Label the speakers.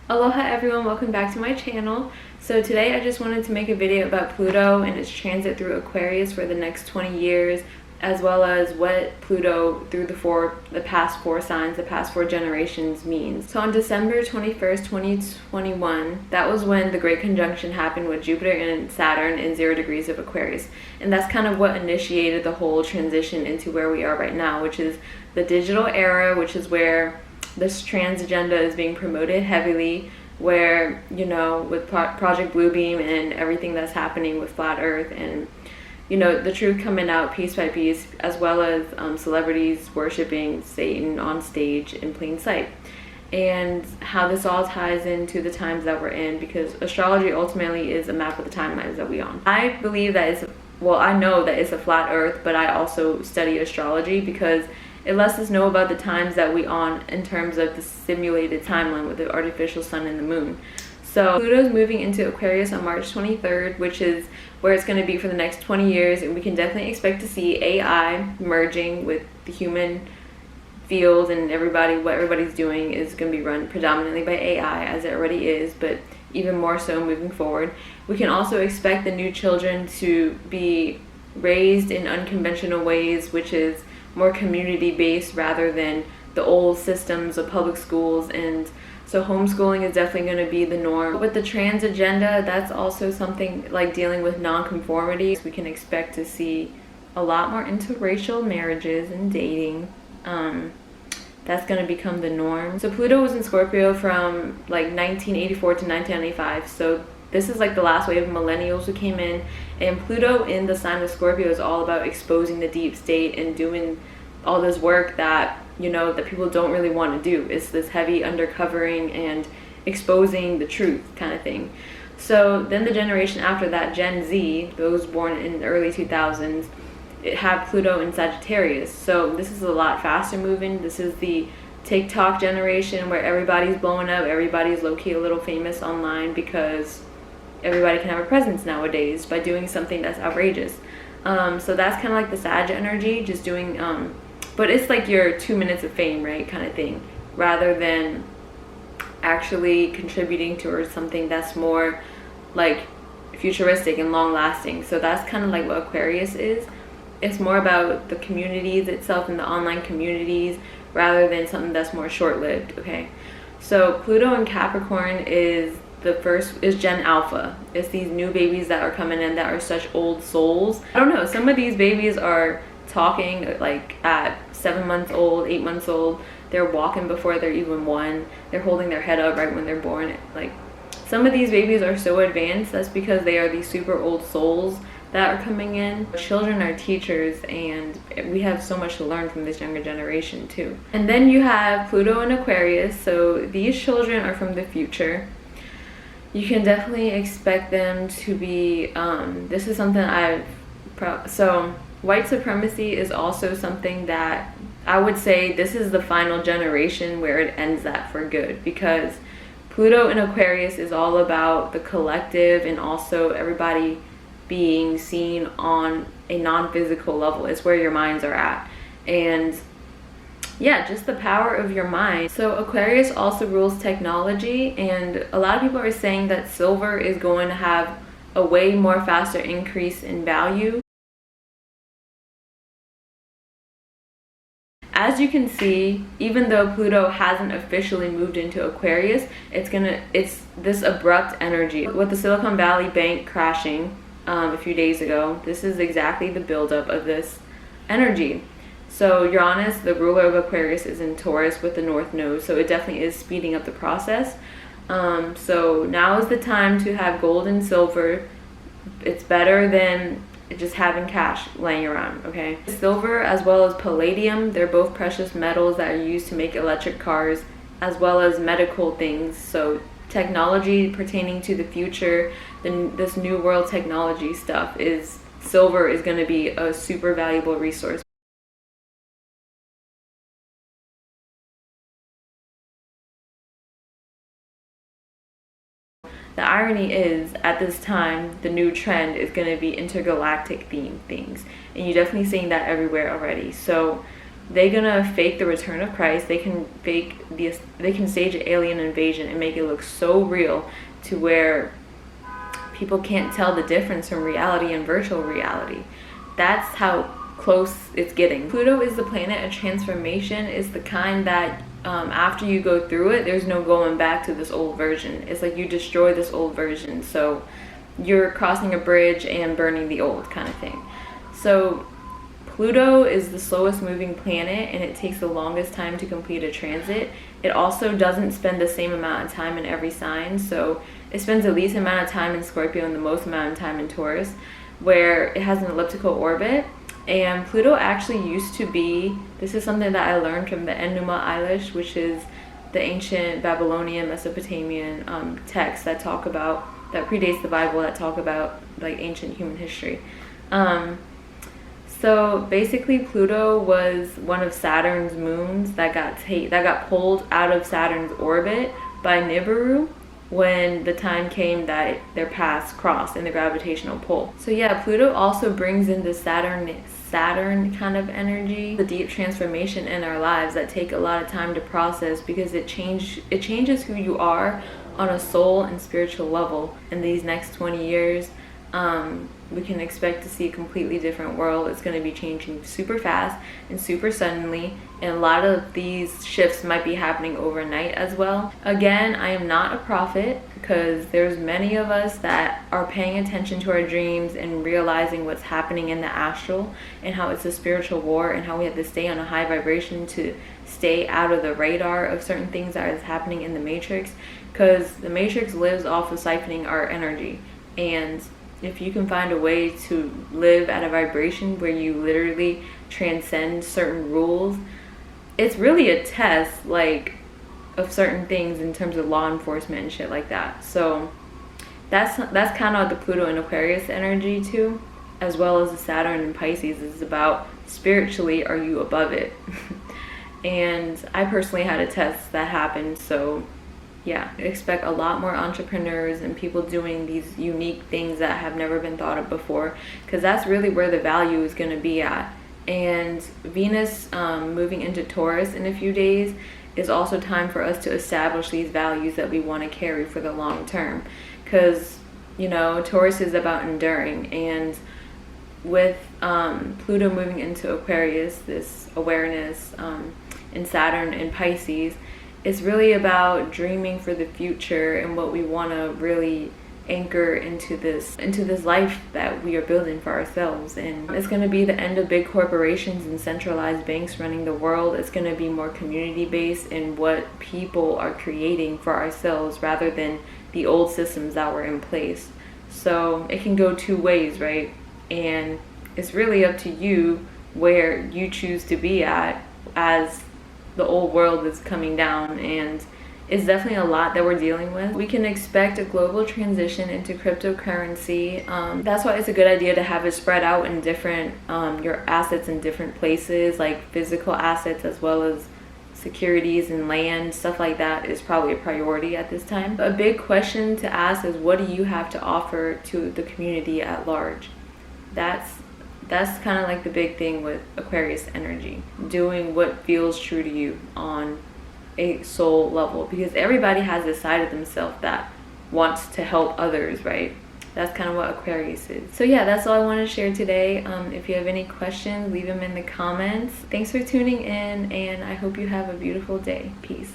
Speaker 1: Aloha everyone, welcome back to my channel. So today I just wanted to make a video about Pluto and its transit through Aquarius for the next 20 years, as well as what Pluto through the past four signs, the past four generations means. So on December 21st, 2021, that was when the Great Conjunction happened with Jupiter and Saturn in 0 degrees of Aquarius. And that's kind of what initiated the whole transition into where we are right now, which is the digital era, which is where this trans agenda is being promoted heavily, where, you know, with Project Bluebeam and everything that's happening with Flat Earth and, you know, the truth coming out piece by piece, as well as celebrities worshiping Satan on stage in plain sight. And how this all ties into the times that we're in, because astrology ultimately is a map of the timelines that we're on. I believe that I know that it's a flat earth, but I also study astrology because it lets us know about the times that we on in terms of the simulated timeline with the artificial sun and the moon. So Pluto's moving into Aquarius on March 23rd, which is where it's going to be for the next 20 years, and we can definitely expect to see AI merging with the human field, and what everybody's doing is going to be run predominantly by AI, as it already is, but even more so moving forward. We can also expect the new children to be raised in unconventional ways, which is more community-based rather than the old systems of public schools. And so homeschooling is definitely going to be the norm. With the trans agenda, that's also something like dealing with non-conformity. We can expect to see a lot more interracial marriages and dating. That's going to become the norm. So Pluto was in Scorpio from like 1984 to 1995. So this is like the last wave of millennials who came in, and Pluto in the sign of Scorpio is all about exposing the deep state and doing all this work that, you know, that people don't really want to do. It's this heavy undercovering and exposing the truth kind of thing. So then the generation after that, Gen Z, those born in the early 2000s, it had Pluto in Sagittarius. So this is a lot faster moving. This is the TikTok generation where everybody's blowing up, everybody's low-key a little famous online because everybody can have a presence nowadays by doing something that's outrageous. So that's kind of like the Sag energy, just doing, but it's like your 2 minutes of fame, right, kind of thing, rather than actually contributing towards something that's more like futuristic and long lasting. So that's kind of like what Aquarius is. It's more about the communities itself and the online communities rather than something that's more short-lived. Okay, so Pluto in Capricorn is Gen Alpha. It's these new babies that are coming in that are such old souls. I don't know, some of these babies are talking like at 7 months old, 8 months old. They're walking before they're even 1. They're holding their head up right when they're born. Like, some of these babies are so advanced. That's because they are these super old souls that are coming in. Children are teachers, and we have so much to learn from this younger generation too. And then you have Pluto in Aquarius. So these children are from the future. You can definitely expect them to be, this is something so white supremacy is also something that I would say this is the final generation where it ends that for good, because Pluto in Aquarius is all about the collective and also everybody being seen on a non-physical level. It's where your minds are at. And yeah, just the power of your mind. So Aquarius also rules technology, and a lot of people are saying that silver is going to have a way more faster increase in value. As you can see, even though Pluto hasn't officially moved into Aquarius, it's this abrupt energy. With the Silicon Valley Bank crashing a few days ago, this is exactly the buildup of this energy. So Uranus, the ruler of Aquarius, is in Taurus with the North Node, so it definitely is speeding up the process. So now is the time to have gold and silver. It's better than just having cash laying around, okay? Silver as well as palladium, they're both precious metals that are used to make electric cars as well as medical things. So technology pertaining to the future, this new world technology stuff, silver is going to be a super valuable resource. The irony is, at this time, the new trend is going to be intergalactic themed things. And you're definitely seeing that everywhere already. So they're gonna fake the return of Christ. They can stage an alien invasion and make it look so real to where people can't tell the difference from reality and virtual reality. That's how close it's getting. Pluto is the planet of transformation. It's the kind that after you go through it, there's no going back to this old version. It's like you destroy this old version, so you're crossing a bridge and burning the old kind of thing. So Pluto is the slowest moving planet, and it takes the longest time to complete a transit. It also doesn't spend the same amount of time in every sign, so it spends the least amount of time in Scorpio and the most amount of time in Taurus, where it has an elliptical orbit. And Pluto actually used to be, this is something that I learned from the Enuma Elish, which is the ancient Babylonian, Mesopotamian texts that talk about, that predates the Bible, that talk about like ancient human history. So basically Pluto was one of Saturn's moons that got pulled out of Saturn's orbit by Nibiru when the time came that their paths crossed in the gravitational pull. So yeah, Pluto also brings in the Saturn kind of energy, the deep transformation in our lives that take a lot of time to process, because it changes who you are on a soul and spiritual level. In these next 20 years, we can expect to see a completely different world. It's going to be changing super fast and super suddenly, and a lot of these shifts might be happening overnight as well. Again, I am not a prophet, because there's many of us that are paying attention to our dreams and realizing what's happening in the astral and how it's a spiritual war, and how we have to stay on a high vibration to stay out of the radar of certain things that is happening in the matrix, because the matrix lives off of siphoning our energy. And if you can find a way to live at a vibration where you literally transcend certain rules, it's really a test, like, of certain things in terms of law enforcement and shit like that. So that's kind of the Pluto and Aquarius energy too, as well as the Saturn and Pisces. Is about spiritually, are you above it? And I personally had a test that happened, so yeah, expect a lot more entrepreneurs and people doing these unique things that have never been thought of before, because that's really where the value is going to be at. And Venus moving into Taurus in a few days is also time for us to establish these values that we want to carry for the long term, because, you know, Taurus is about enduring. And with Pluto moving into Aquarius, this awareness, and Saturn in Pisces, it's really about dreaming for the future and what we want to really anchor into this life that we are building for ourselves. And it's going to be the end of big corporations and centralized banks running the world. It's going to be more community based in what people are creating for ourselves, rather than the old systems that were in place. So it can go two ways, right? And it's really up to you where you choose to be at as the old world is coming down. And it's definitely a lot that we're dealing with. We can expect a global transition into cryptocurrency. That's why it's a good idea to have it spread out in different, your assets in different places, like physical assets as well as securities and land. Stuff like that is probably a priority at this time. A big question to ask is, what do you have to offer to the community at large? That's kind of like the big thing with Aquarius energy. Doing what feels true to you on a soul level, because everybody has this side of themselves that wants to help others, right? That's kind of what Aquarius is. So yeah, that's all I want to share today. If you have any questions, leave them in the comments. Thanks for tuning in, and I hope you have a beautiful day. Peace.